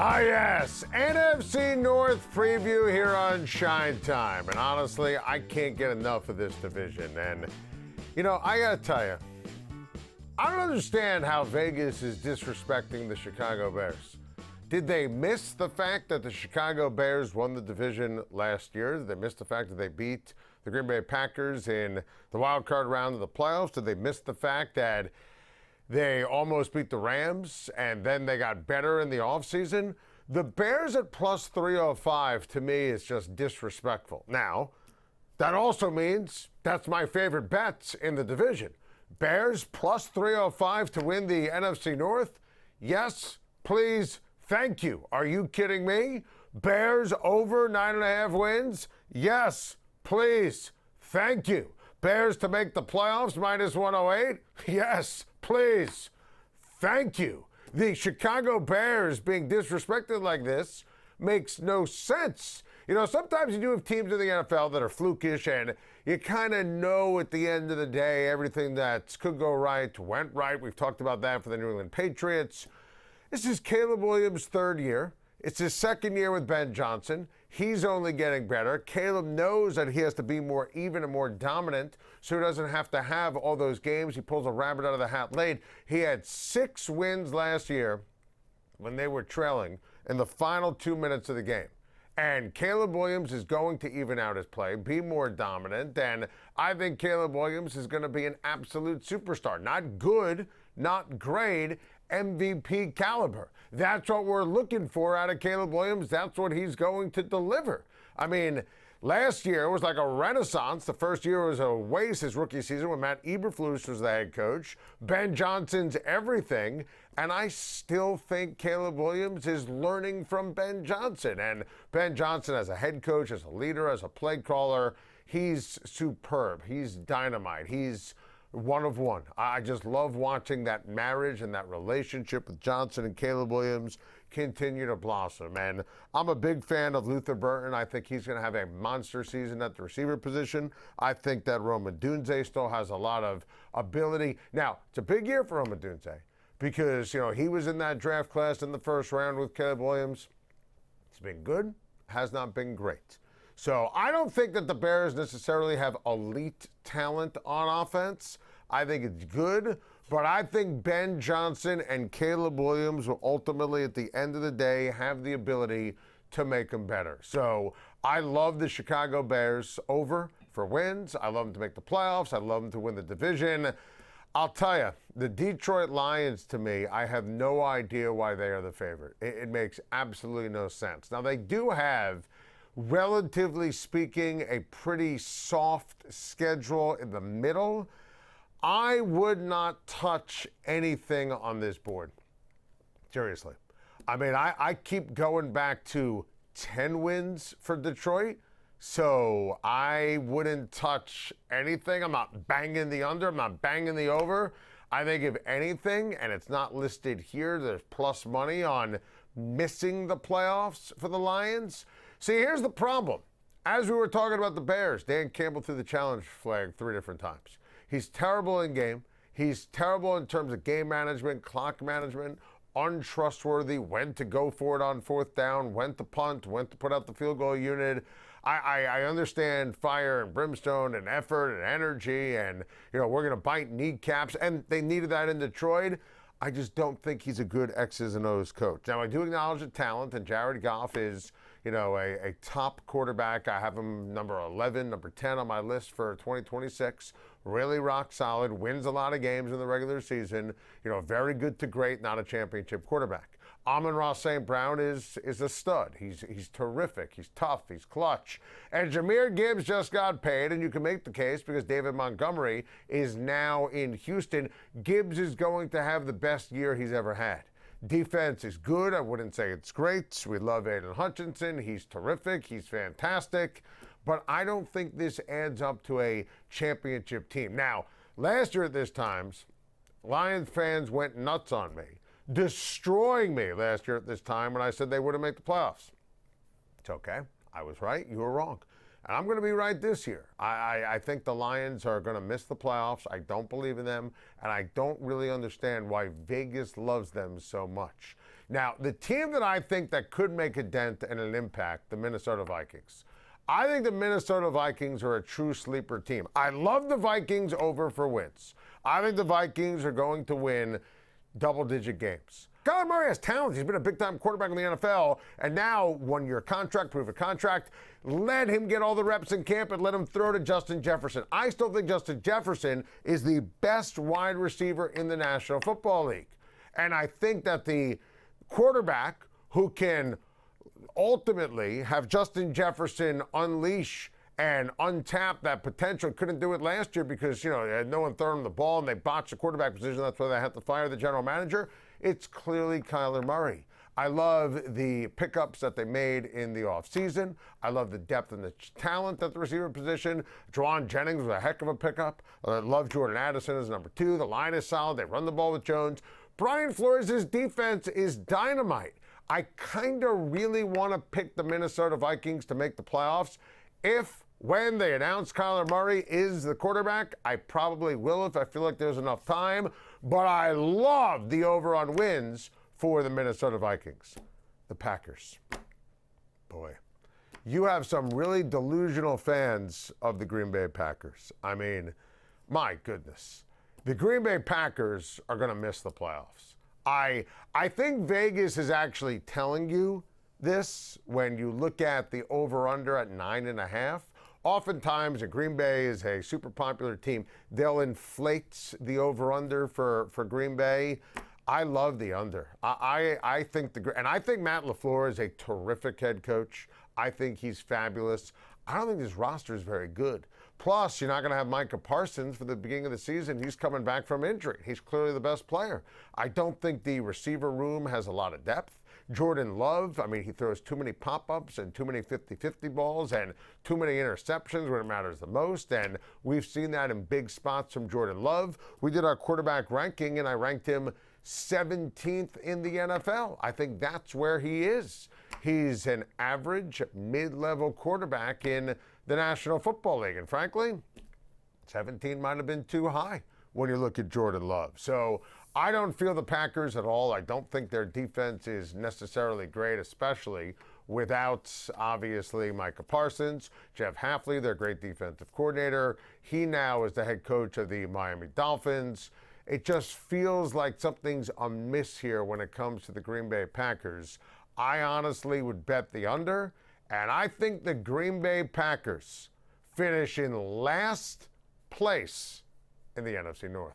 Ah, yes, NFC North preview here on Schein Time. And honestly, I can't get enough of this division. And, I got to tell you, I don't understand how Vegas is disrespecting the Chicago Bears. Did they miss the fact that the Chicago Bears won the division last year? Did they miss the fact that they beat the Green Bay Packers in the wild card round of the playoffs? Did they miss the fact that they almost beat the Rams and then they got better in the offseason? The Bears at plus 305 to me is just disrespectful. Now, that also means that's my favorite bets in the division. Bears plus 305 to win the NFC North? Yes, please, thank you. Are you kidding me? Bears over 9.5 wins? Yes, please, thank you. Bears to make the playoffs minus 108? Yes, please, thank you. The Chicago Bears being disrespected like this makes no sense. Sometimes you do have teams in the NFL that are flukish and you kind of know at the end of the day everything that could go right went right. We've talked about that for the New England Patriots. This is Caleb Williams' third year. It's his second year with Ben Johnson. He's only getting better. Caleb knows that he has to be more even and more dominant so he doesn't have to have all those games. He pulls a rabbit out of the hat late. He had 6 wins last year when they were trailing in the final 2 minutes of the game. And Caleb Williams is going to even out his play, be more dominant, and I think Caleb Williams is going to be an absolute superstar. Not good, not great, MVP caliber. That's what we're looking for out of Caleb Williams. That's what he's going to deliver. I mean, last year was like a renaissance. The first year was a waste, his rookie season, when Matt Eberflus was the head coach. Ben Johnson's everything. And I still think Caleb Williams is learning from Ben Johnson. And Ben Johnson as a head coach, as a leader, as a play caller, he's superb. He's dynamite. He's one of one. I just love watching that marriage and that relationship with Johnson and Caleb Williams continue to blossom. And I'm a big fan of Luther Burton. I think he's going to have a monster season at the receiver position. I think that Rome Odunze still has a lot of ability. Now, it's a big year for Rome Odunze because, he was in that draft class in the first round with Caleb Williams. It's been good, has not been great. So I don't think that the Bears necessarily have elite talent on offense. I think it's good, but I think Ben Johnson and Caleb Williams will ultimately, at the end of the day, have the ability to make them better. So I love the Chicago Bears over for wins. I love them to make the playoffs. I love them to win the division. I'll tell you, the Detroit Lions, to me, I have no idea why they are the favorite. It makes absolutely no sense. Now, they do have, relatively speaking, a pretty soft schedule in the middle. I would not touch anything on this board. Seriously. I mean, I keep going back to 10 wins for Detroit, so I wouldn't touch anything. I'm not banging the under. I'm not banging the over. I think if anything, and it's not listed here, there's plus money on missing the playoffs for the Lions. See, here's the problem. As we were talking about the Bears, Dan Campbell threw the challenge flag 3 different times. He's terrible in game. He's terrible in terms of game management, clock management, untrustworthy, when to go for it on 4th down, when to punt, when to put out the field goal unit. I understand fire and brimstone and effort and energy and, we're going to bite kneecaps, and they needed that in Detroit. I just don't think he's a good X's and O's coach. Now, I do acknowledge the talent, and Jared Goff is, a top quarterback. I have him number 11, number 10 on my list for 2026. Really rock solid, wins a lot of games in the regular season. Very good to great, not a championship quarterback. Amon-Ra St. Brown is a stud. He's terrific. He's tough. He's clutch. And Jahmyr Gibbs just got paid, and you can make the case because David Montgomery is now in Houston. Gibbs is going to have the best year he's ever had. Defense is good. I wouldn't say it's great. We love Aiden Hutchinson. He's terrific. He's fantastic. But I don't think this adds up to a championship team. Now, last year at this time, Lions fans went nuts on me, destroying me last year at this time when I said they wouldn't make the playoffs. It's okay. I was right. You were wrong. And I'm going to be right this year. I think the Lions are going to miss the playoffs. I don't believe in them, and I don't really understand why Vegas loves them so much. Now, the team that I think that could make a dent and an impact, the Minnesota Vikings. I think the Minnesota Vikings are a true sleeper team. I love the Vikings over for wins. I think the Vikings are going to win double-digit games. Kyler Murray has talent. He's been a big-time quarterback in the NFL, and now one-year contract, prove a contract. Let him get all the reps in camp and let him throw to Justin Jefferson. I still think Justin Jefferson is the best wide receiver in the National Football League. And I think that the quarterback who can ultimately have Justin Jefferson unleash and untap that potential, couldn't do it last year because, they had no one throwing the ball and they botched the quarterback position. That's why they had to fire the general manager. It's clearly Kyler Murray. I love the pickups that they made in the offseason. I love the depth and the talent at the receiver position. Juwan Jennings was a heck of a pickup. I love Jordan Addison as number 2. The line is solid. They run the ball with Jones. Brian Flores' defense is dynamite. I kind of really want to pick the Minnesota Vikings to make the playoffs. When they announce Kyler Murray is the quarterback, I probably will if I feel like there's enough time. But I love the over on wins for the Minnesota Vikings. The Packers. Boy, you have some really delusional fans of the Green Bay Packers. I mean, my goodness. The Green Bay Packers are going to miss the playoffs. I think Vegas is actually telling you this when you look at the over-under at 9.5. Oftentimes, Green Bay is a super popular team. They'll inflate the over-under for Green Bay. I love the under. I think Matt LaFleur is a terrific head coach. I think he's fabulous. I don't think this roster is very good. Plus, you're not going to have Micah Parsons for the beginning of the season. He's coming back from injury. He's clearly the best player. I don't think the receiver room has a lot of depth. Jordan Love, he throws too many pop-ups and too many 50-50 balls and too many interceptions when it matters the most, and we've seen that in big spots from Jordan Love. We did our quarterback ranking, and I ranked him 17th in the NFL. I think that's where he is. He's an average, mid-level quarterback in the National Football League, and frankly, 17 might have been too high when you look at Jordan Love. So I don't feel the Packers at all. I don't think their defense is necessarily great, especially without, obviously, Micah Parsons. Jeff Hafley, their great defensive coordinator. He now is the head coach of the Miami Dolphins. It just feels like something's amiss here when it comes to the Green Bay Packers. I honestly would bet the under, and I think the Green Bay Packers finish in last place in the NFC North.